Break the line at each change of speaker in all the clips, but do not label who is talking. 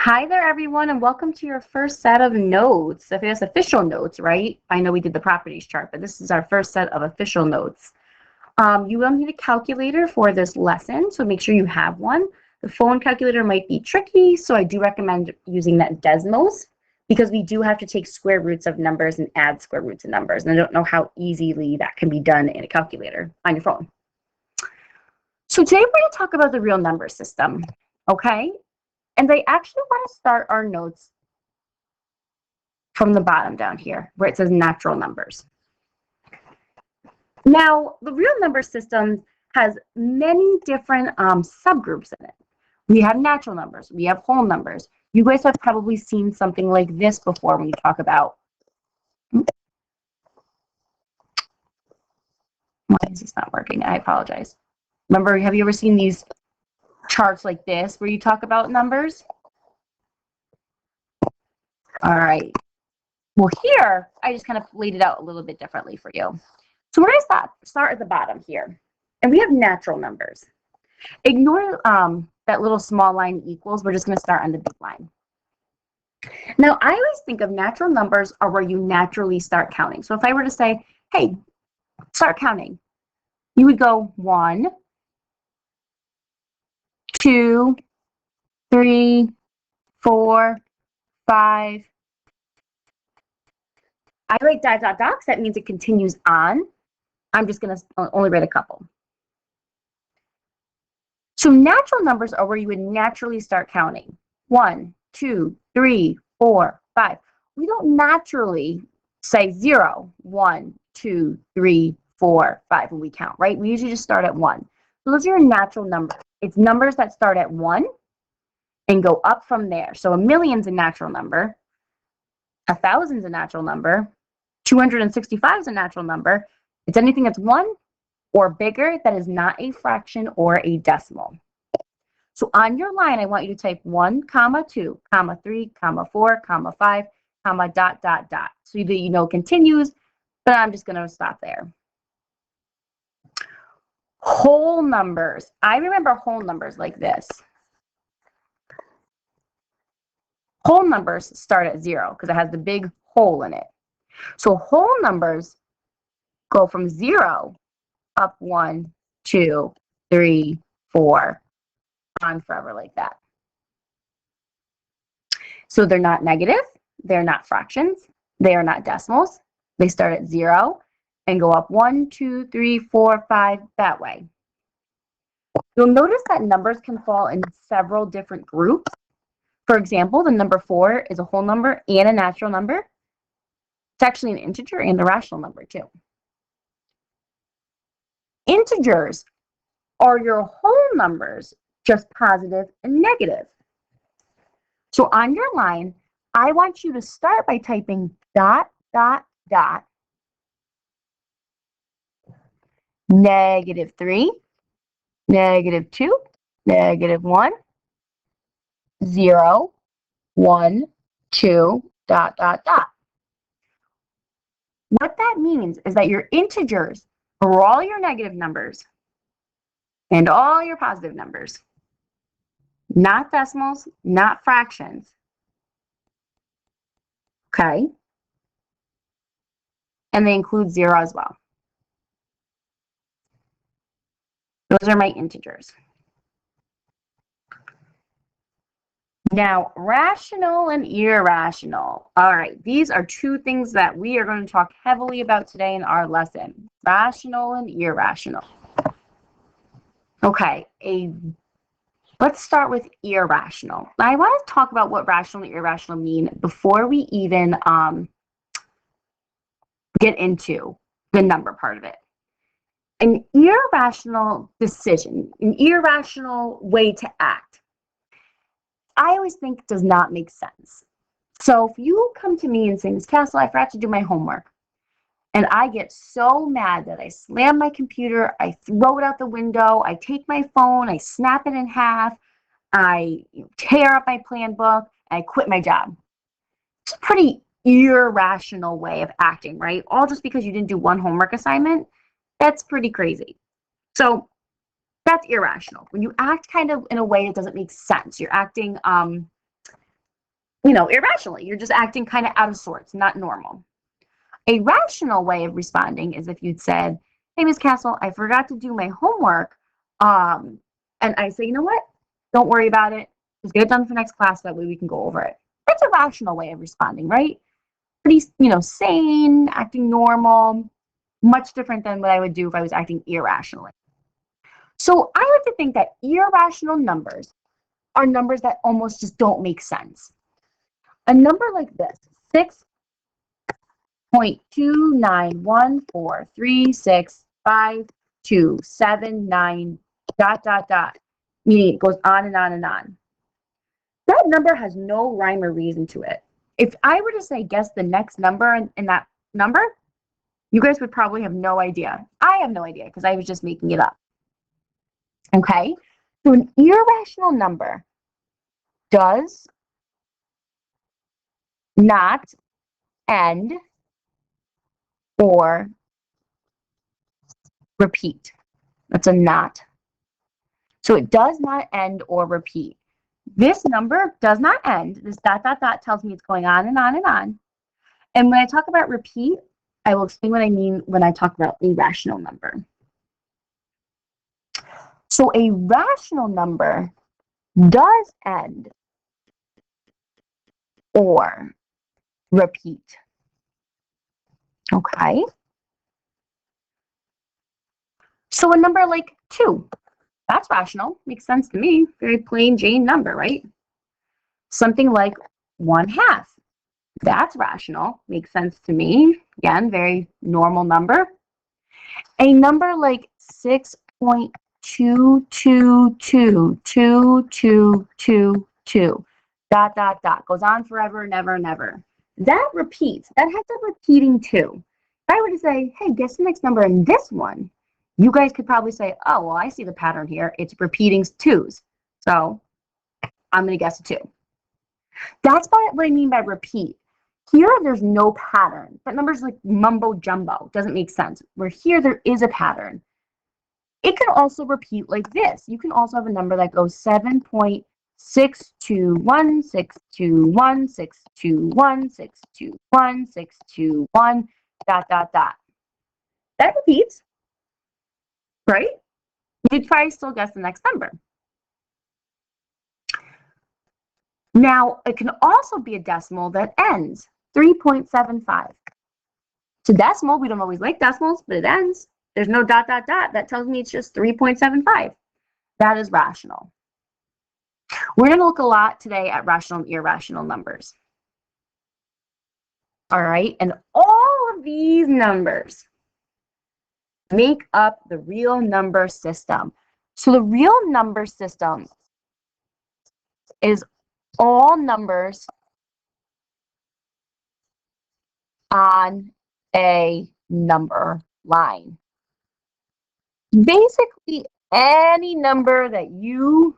Hi there, everyone, and welcome to your first set of notes. If it's official notes, right? I know we did the properties chart, but this is our first set of official notes. You will need a calculator for this lesson, so make sure you have one. The phone calculator might be tricky, so I do recommend using that Desmos because we do have to take square roots of numbers and add square roots of numbers, and I don't know how easily that can be done in a calculator on your phone. So today we're going to talk about the real number system, okay? And I actually want to start our notes from the bottom down here where it says natural numbers. Now, the real number system has many different subgroups in it. We have natural numbers. We have whole numbers. You guys have probably seen something like this before when you talk about. Why is this not working? I apologize. Remember, have you ever seen these charts like this where you talk about numbers? All right. Well, here, I just kind of laid it out a little bit differently for you. So we're going to start at the bottom here. And we have natural numbers. Ignore that little small line equals. We're just going to start on the big line. Now, I always think of natural numbers are where you naturally start counting. So if I were to say, hey, start counting, you would go 1, 2, 3, 4, 5. I write dot, dot, dots. That means it continues on. I'm just going to only write a couple. So natural numbers are where you would naturally start counting. 1, 2, 3, 4, 5. We don't naturally say 0, 1, 2, 3, 4, 5 when we count, right? We usually just start at 1. So those are your natural numbers. It's numbers that start at 1 and go up from there. So a million's a natural number. 1,000's a natural number. 265 is a natural number. It's anything that's 1 or bigger that is not a fraction or a decimal. So on your line, I want you to type 1, 2, 3, 4, 5, dot, dot, dot. So that you know it continues, but I'm just going to stop there. Whole numbers. I remember whole numbers like this. Whole numbers start at 0 because it has the big hole in it. So whole numbers go from 0 up 1, 2, 3, 4, on forever like that. So they're not negative, they're not fractions, they are not decimals. They start at 0 and go up 1, 2, 3, 4, 5 that way. You'll notice that numbers can fall in several different groups. For example, the number 4 is a whole number and a natural number. It's actually an integer and a rational number too. Integers are your whole numbers, just positive and negative. So on your line, I want you to start by typing dot, dot, dot, -3, -2, -1, 0, 1, 2, dot, dot, dot. What that means is that your integers are all your negative numbers and all your positive numbers. Not decimals, not fractions. Okay? And they include 0 as well. Those are my integers. Now, rational and irrational. All right, these are two things that we are going to talk heavily about today in our lesson. Rational and irrational. Okay, let's start with irrational. Now, I want to talk about what rational and irrational mean before we even get into the number part of it. An irrational decision, an irrational way to act, I always think does not make sense. So if you come to me and say, Ms. Castle, I forgot to do my homework, and I get so mad that I slam my computer, I throw it out the window, I take my phone, I snap it in half, I tear up my plan book, and I quit my job. It's a pretty irrational way of acting, right? All just because you didn't do one homework assignment. That's pretty crazy. So that's irrational. When you act kind of in a way that doesn't make sense, you're acting irrationally. You're just acting kind of out of sorts, not normal. A rational way of responding is if you'd said, hey, Ms. Castle, I forgot to do my homework. And I say, you know what? Don't worry about it. Just get it done for next class. That way we can go over it. That's a rational way of responding, right? Pretty, sane, acting normal, much different than what I would do if I was acting irrationally. So I like to think that irrational numbers are numbers that almost just don't make sense. A number like this, 6.291436527 meaning it goes on and on and on. That number has no rhyme or reason to it. If I were to say guess the next number in that number, you guys would probably have no idea. I have no idea because I was just making it up. Okay? So an irrational number does not end or repeat. That's a not. So it does not end or repeat. This number does not end. This ... tells me it's going on and on and on. And when I talk about repeat, I will explain what I mean when I talk about a rational number. So a rational number does end or repeat. Okay? So a number like 2, that's rational. Makes sense to me. Very plain Jane number, right? Something like 1/2. That's rational. Makes sense to me. Again, very normal number. A number like 6.2222222 ... goes on forever, never, never. That repeats. That has a repeating 2. If I were to say, hey, guess the next number in this one, you guys could probably say, oh, well, I see the pattern here. It's repeating 2s. So I'm going to guess a 2. That's what I mean by repeat. Here, there's no pattern. That number's like mumbo jumbo. Doesn't make sense. Where here, there is a pattern. It can also repeat like this. You can also have a number that goes 7.621621621621621 ... That repeats, right? You'd probably still guess the next number. Now, it can also be a decimal that ends 3.75. It's a decimal. We don't always like decimals, but it ends. There's no ... That tells me it's just 3.75. That is rational. We're going to look a lot today at rational and irrational numbers. All right, and all of these numbers make up the real number system. So the real number system is all numbers on a number line. Basically, any number that you,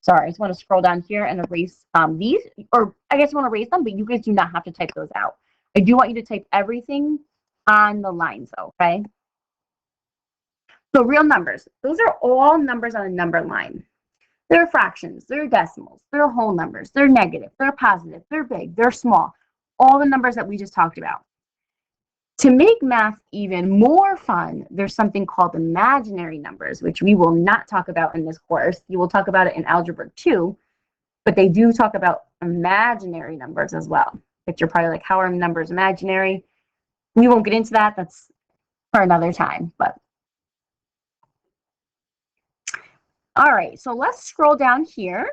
sorry, I just want to scroll down here and erase these, or I guess I want to erase them, but you guys do not have to type those out. I do want you to type everything on the lines, okay? So real numbers, those are all numbers on a number line. They're fractions, they're decimals, they're whole numbers, they're negative, they're positive, they're big, they're small. All the numbers that we just talked about. To make math even more fun, there's something called imaginary numbers, which we will not talk about in this course. You will talk about it in Algebra 2, but they do talk about imaginary numbers as well. But you're probably like, how are numbers imaginary? We won't get into that. That's for another time. But all right, so let's scroll down here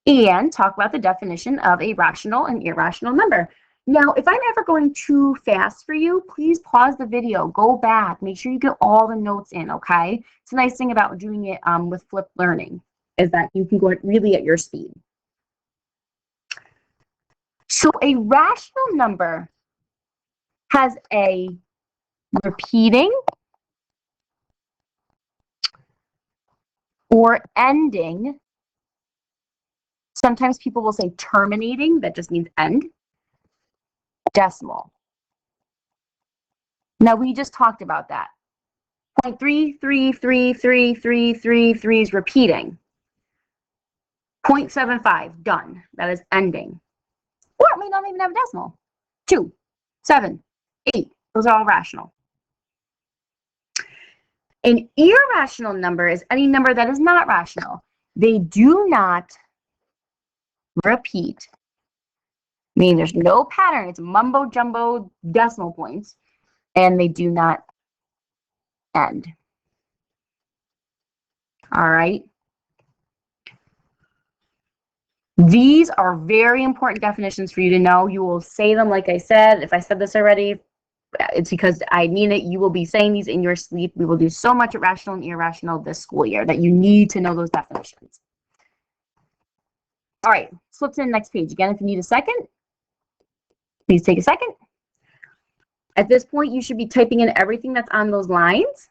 and talk about the definition of a rational and irrational number. Now, if I'm ever going too fast for you, please pause the video, go back, make sure you get all the notes in, okay? It's a nice thing about doing it with flipped learning is that you can go really at your speed. So a rational number has a repeating or ending. Sometimes people will say terminating, that just means end. Decimal. Now we just talked about that. 0.3333333 is repeating. 0.75, done. That is ending. Or it may not even have a decimal. 2, 7, 8, those are all rational. An irrational number is any number that is not rational. They do not repeat, meaning there's no pattern. It's mumbo jumbo decimal points, and they do not end. All right. These are very important definitions for you to know. You will say them, like I said. If I said this already, it's because I mean it. You will be saying these in your sleep. We will do so much at rational and irrational this school year that you need to know those definitions. All right, flip to the next page. Again, if you need a second, please take a second. At this point, you should be typing in everything that's on those lines.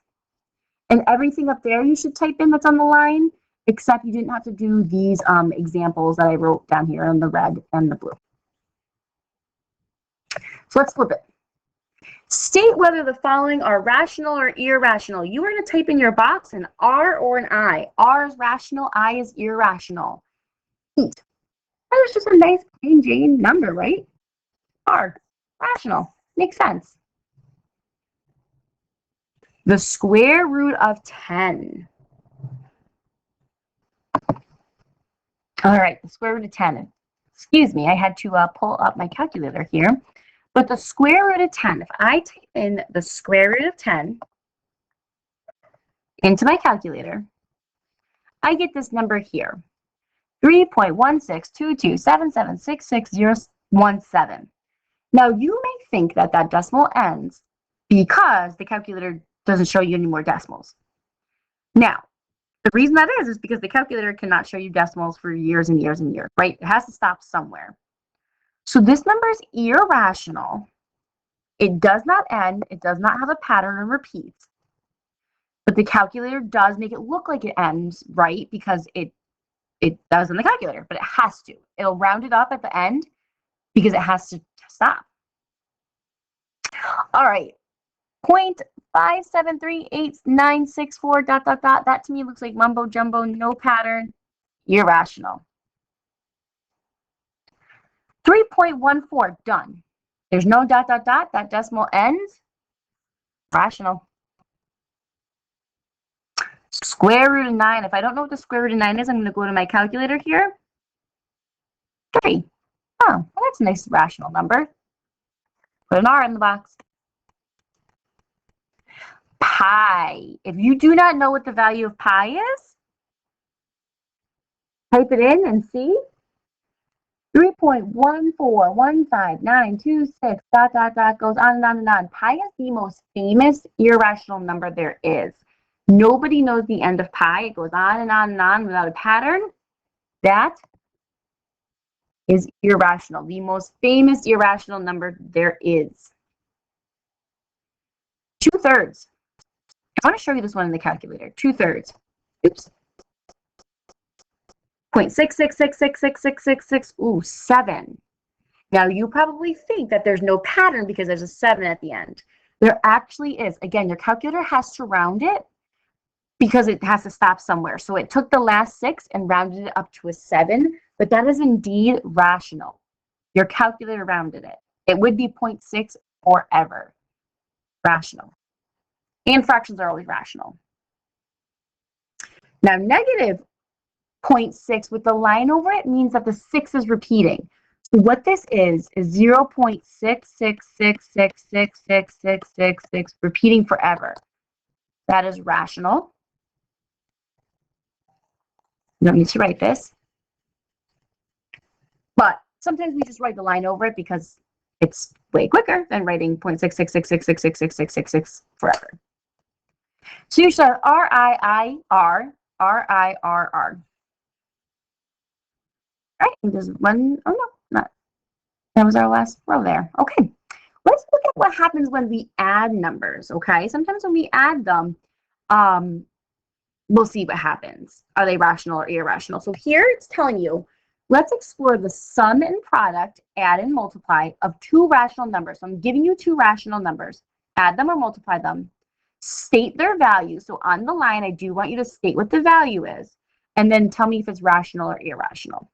And everything up there you should type in that's on the line, except you didn't have to do these examples that I wrote down here in the red and the blue. So let's flip it. State whether the following are rational or irrational. You are going to type in your box an R or an I. R is rational, I is irrational. That is just a nice plain Jane number, right? R, rational, makes sense. The square root of 10. All right, the square root of 10. Excuse me, I had to pull up my calculator here. But the square root of 10, if I type in the square root of 10 into my calculator, I get this number here, 3.16227766017. Now, you may think that that decimal ends because the calculator doesn't show you any more decimals. Now, the reason that is because the calculator cannot show you decimals for years and years and years, right? It has to stop somewhere. So this number is irrational. It does not end. It does not have a pattern or repeat. But the calculator does make it look like it ends, right? Because it does in the calculator, but it has to. It'll round it up at the end because it has to stop. All right. 0.5738964 ... That to me looks like mumbo jumbo, no pattern, irrational. 3.14, done. There's no ... That decimal ends, rational. Square root of 9. If I don't know what the square root of 9 is, I'm going to go to my calculator here. 3. Oh, well, that's a nice rational number. Put an R in the box. Pi. If you do not know what the value of pi is, type it in and see. 3.1415926 ... Goes on and on and on. Pi is the most famous irrational number there is. Nobody knows the end of pi. It goes on and on and on without a pattern. That is irrational. The most famous irrational number there is. 2/3. I want to show you this one in the calculator. 2/3. Oops. 0.666666666. Ooh, 7. Now you probably think that there's no pattern because there's a 7 at the end. There actually is. Again, your calculator has to round it because it has to stop somewhere. So it took the last 6 and rounded it up to a 7, but that is indeed rational. Your calculator rounded it. It would be 0.6 forever. Rational. And fractions are always rational. Now, negative 0.6 with the line over it means that the 6 is repeating. So what this is 0.666666666 repeating forever. That is rational. You don't need to write this. But sometimes we just write the line over it because it's way quicker than writing 0.66666666666 forever. So you should have R-I-I-R, R-I-R-R. All right, and there's one, oh no, not, that was our last row there. Okay, let's look at what happens when we add numbers, okay? Sometimes when we add them, we'll see what happens. Are they rational or irrational? So here it's telling you, let's explore the sum and product, add and multiply of 2 rational numbers. So I'm giving you 2 rational numbers. Add them or multiply them. State their value. So on the line, I do want you to state what the value is. and then tell me if it's rational or irrational.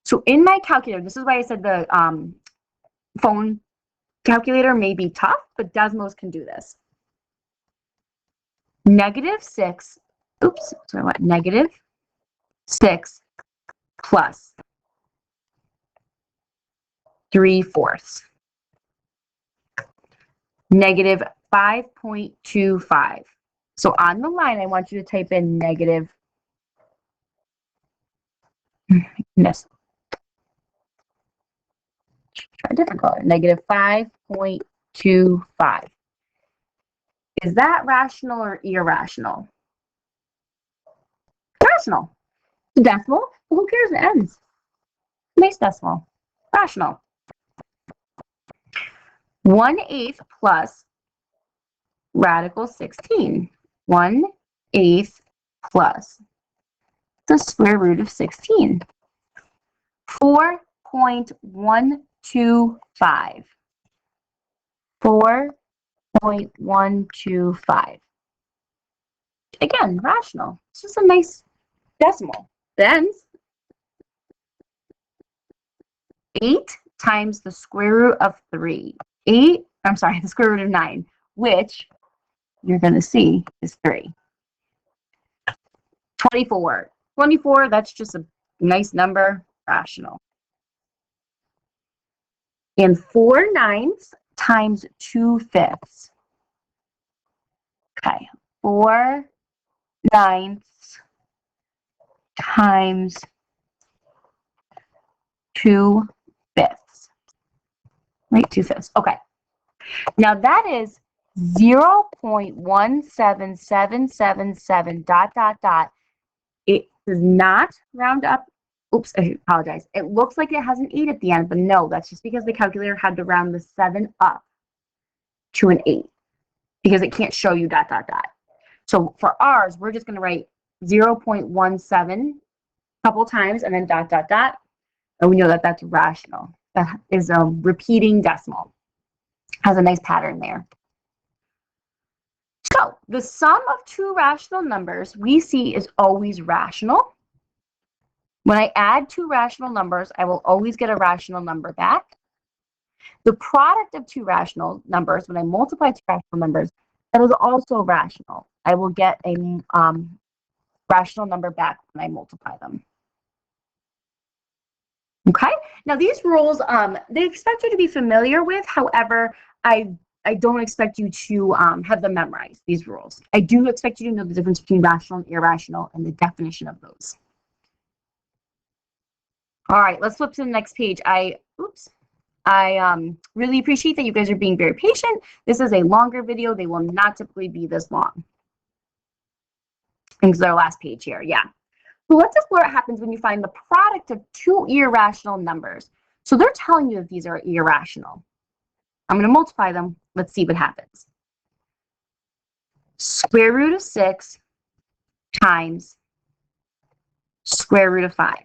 So in my calculator, this is why I said the phone calculator may be tough, but Desmos can do this. -6, oops, so I want -6 plus 3/4. -5.25. So on the line, I want you to type in negative. Yes. Try a different color. -5.25. Is that rational or irrational? Rational. The decimal? Who cares? It ends. Nice decimal. Rational. 1/8 plus radical 16. 1/8 plus the square root of 16. 4.125. 4.125. Again, rational. It's just a nice decimal. Then 8 times the square root of 3. The square root of 9, which you're going to see is 3. 24. 24, that's just a nice number, rational. And 4/9 times 2/5. Okay, 4/9 times 2/5. Right, 2/5. Okay. Now that is 0.17777 ... It does not round up. Oops, I apologize. It looks like it has an 8 at the end, but no, that's just because the calculator had to round the 7 up to an 8 because it can't show you ... So for ours, we're just going to write 0.17 a couple times and then ... And we know that that's rational. That is a repeating decimal. Has a nice pattern there. So the sum of two rational numbers we see is always rational. When I add two rational numbers, I will always get a rational number back. The product of two rational numbers, when I multiply two rational numbers, that is also rational. I will get a rational number back when I multiply them. Okay, now these rules, they expect you to be familiar with. However, I don't expect you to have them memorized, these rules. I do expect you to know the difference between rational and irrational and the definition of those. All right, let's flip to the next page. I really appreciate that you guys are being very patient. This is a longer video. They will not typically be this long. Into their last page here, yeah. So let's explore what happens when you find the product of two irrational numbers. So they're telling you that these are irrational. I'm going to multiply them. Let's see what happens. Square root of 6 times square root of 5.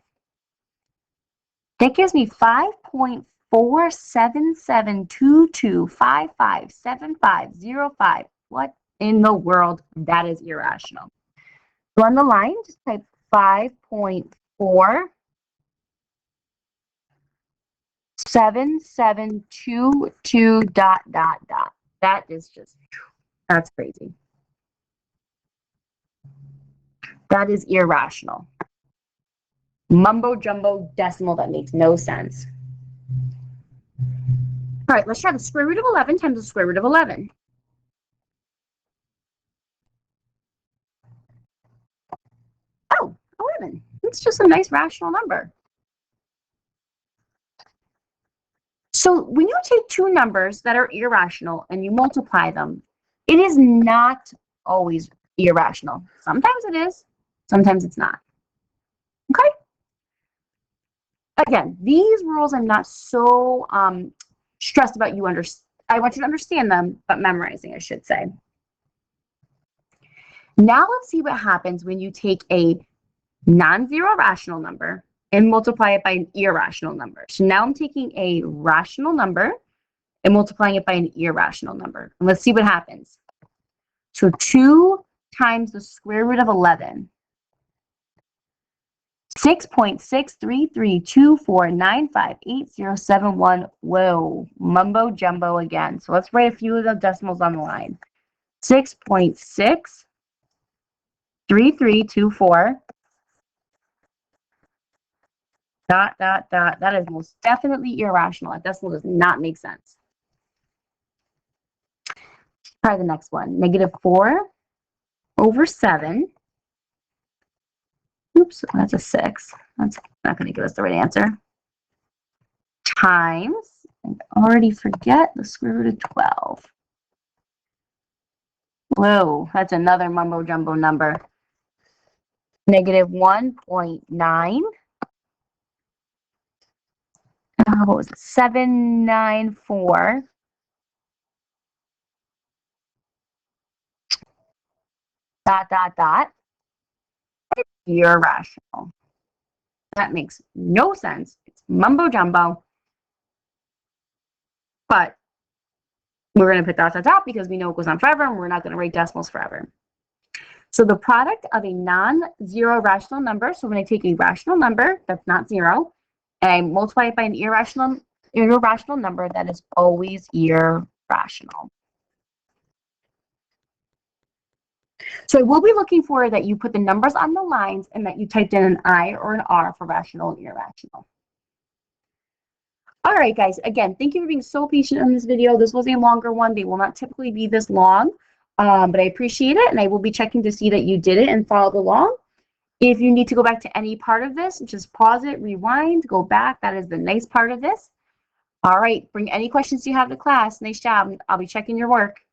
That gives me 5.47722557505. What in the world? That is irrational. So on the line, just type 5.47722 ... That is just, that's crazy. That is irrational. Mumbo jumbo decimal that makes no sense. All right, let's try the square root of 11 times the square root of 11. Oh, 11. It's just a nice rational number. So when you take two numbers that are irrational and you multiply them, it is not always irrational. Sometimes it is, sometimes it's not. Okay? Again, these rules I'm not so stressed about you I want you to understand them, but memorizing, I should say. Now let's see what happens when you take a non-zero rational number and multiply it by an irrational number. So now I'm taking a rational number and multiplying it by an irrational number. And let's see what happens. So 2 times the square root of 11. 6.63324958071. Whoa, mumbo jumbo again. So let's write a few of the decimals on the line. 6.63324 ... That is most definitely irrational. That decimal does not make sense. Try the next one. -4/7. Oops, that's a 6. That's not going to give us the right answer. Times, and already forget the square root of 12. Whoa, that's another mumbo jumbo number. -1.9. What was it? 794. Irrational. That makes no sense. It's mumbo jumbo. But we're going to put dots on top because we know it goes on forever and we're not going to write decimals forever. So the product of a non-zero rational number, so when I take a rational number that's not zero and I multiply it by an irrational number, that is always irrational. So I will be looking for that you put the numbers on the lines and that you typed in an I or an R for rational and irrational. All right, guys, again, thank you for being so patient on this video. This was a longer one. They will not typically be this long, but I appreciate it, and I will be checking to see that you did it and followed along. If you need to go back to any part of this, just pause it, rewind, go back. That is the nice part of this. All right, bring any questions you have to class. Nice job. I'll be checking your work.